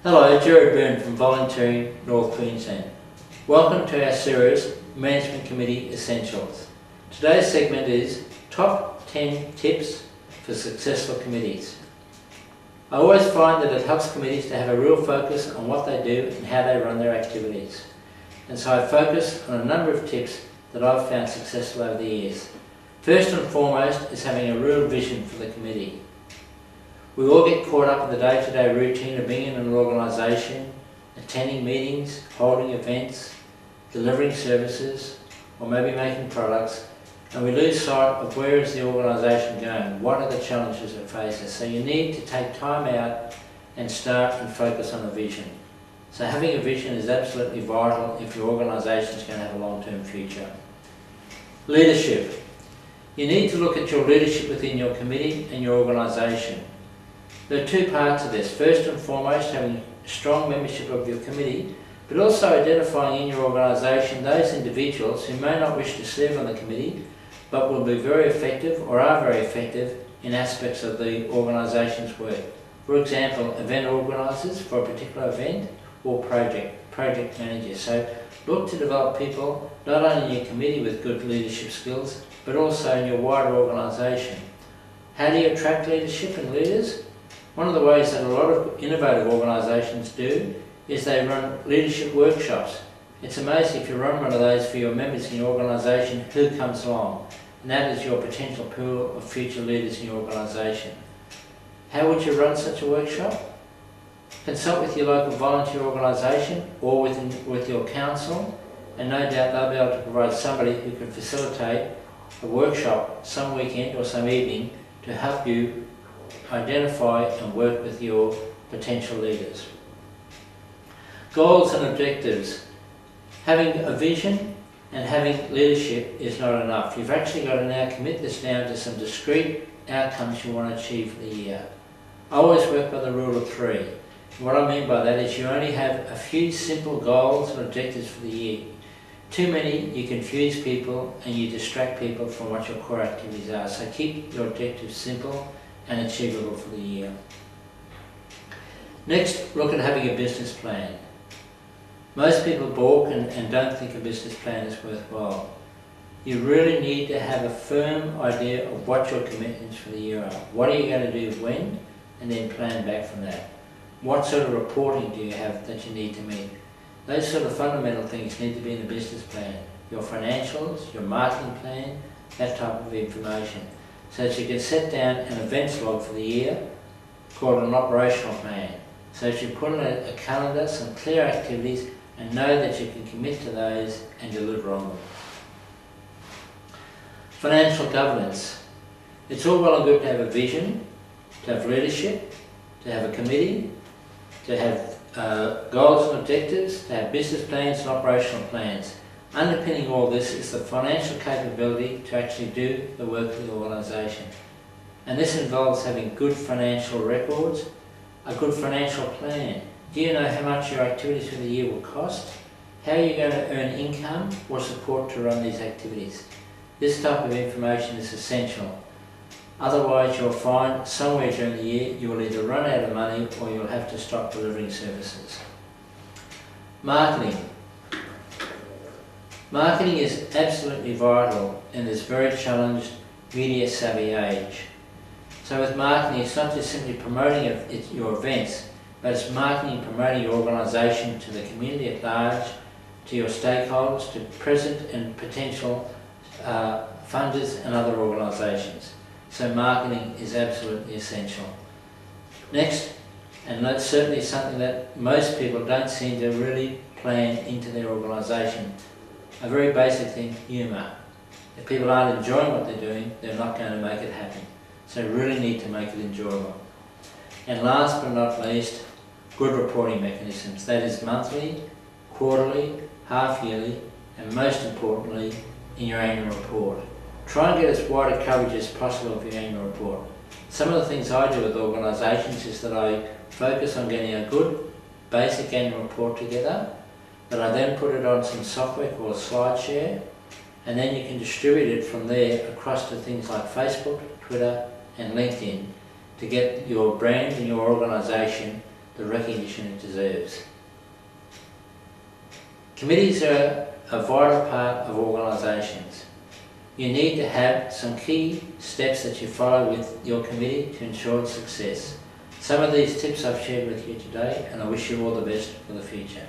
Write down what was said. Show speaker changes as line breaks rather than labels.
Hello, Gerard Byrne from Volunteering North Queensland. Welcome to our series, Management Committee Essentials. Today's segment is Top 10 Tips for Successful Committees. I always find that it helps committees to have a real focus on what they do and how they run their activities. And so I focus on a number of tips that I've found successful over the years. First and foremost is having a real vision for the committee. We all get caught up in the day-to-day routine of being in an organisation, attending meetings, holding events, delivering services, or maybe making products, and we lose sight of where is the organisation going, what are the challenges it faces. So you need to take time out and start and focus on a vision. So having a vision is absolutely vital if your organisation is going to have a long-term future. Leadership. You need to look at your leadership within your committee and your organisation. There are two parts of this. First and foremost, having strong membership of your committee, but also identifying in your organisation those individuals who may not wish to serve on the committee, but will be very effective or are very effective in aspects of the organisation's work. For example, event organisers for a particular event or project managers. So look to develop people not only in your committee with good leadership skills, but also in your wider organisation. How do you attract leadership and leaders? One of the ways that a lot of innovative organisations do is they run leadership workshops. It's amazing if you run one of those for your members in your organisation, who comes along. And that is your potential pool of future leaders in your organisation. How would you run such a workshop? Consult with your local volunteer organisation or with your council, and no doubt they'll be able to provide somebody who can facilitate a workshop some weekend or some evening to help you identify and work with your potential leaders. Goals and objectives. Having a vision and having leadership is not enough. You've actually got to now commit this down to some discrete outcomes you want to achieve for the year. I always work by the rule of 3. And what I mean by that is you only have a few simple goals and objectives for the year. Too many, you confuse people and you distract people from what your core activities are. So keep your objectives simple and achievable for the year. Next, look at having a business plan. Most people balk and don't think a business plan is worthwhile. You really need to have a firm idea of what your commitments for the year are. What are you going to do when, and then plan back from that. What sort of reporting do you have that you need to meet? Those sort of fundamental things need to be in the business plan. Your financials, your marketing plan, that type of information. So that you can set down an events log for the year called an operational plan. So that you put in a calendar, some clear activities, and know that you can commit to those and deliver on them. Financial governance. It's all well and good to have a vision, to have leadership, to have a committee, to have goals and objectives, to have business plans and operational plans. Underpinning all this is the financial capability to actually do the work of the organisation. And this involves having good financial records, a good financial plan. Do you know how much your activities for the year will cost? How are you going to earn income or support to run these activities? This type of information is essential. Otherwise you'll find somewhere during the year you'll either run out of money or you'll have to stop delivering services. Marketing. Marketing is absolutely vital in this very challenged media savvy age. So with marketing, it's not just simply promoting your events, but it's marketing and promoting your organisation to the community at large, to your stakeholders, to present and potential funders and other organisations. So marketing is absolutely essential. Next, and that's certainly something that most people don't seem to really plan into their organisation, a very basic thing, humour. If people aren't enjoying what they're doing, they're not going to make it happen. So you really need to make it enjoyable. And last but not least, good reporting mechanisms. That is monthly, quarterly, half-yearly, and most importantly, in your annual report. Try and get as wide a coverage as possible of your annual report. Some of the things I do with organisations is that I focus on getting a good basic annual report together, but I then put it on some software called SlideShare, and then you can distribute it from there across to things like Facebook, Twitter and LinkedIn to get your brand and your organisation the recognition it deserves. Committees are a vital part of organisations. You need to have some key steps that you follow with your committee to ensure its success. Some of these tips I've shared with you today, and I wish you all the best for the future.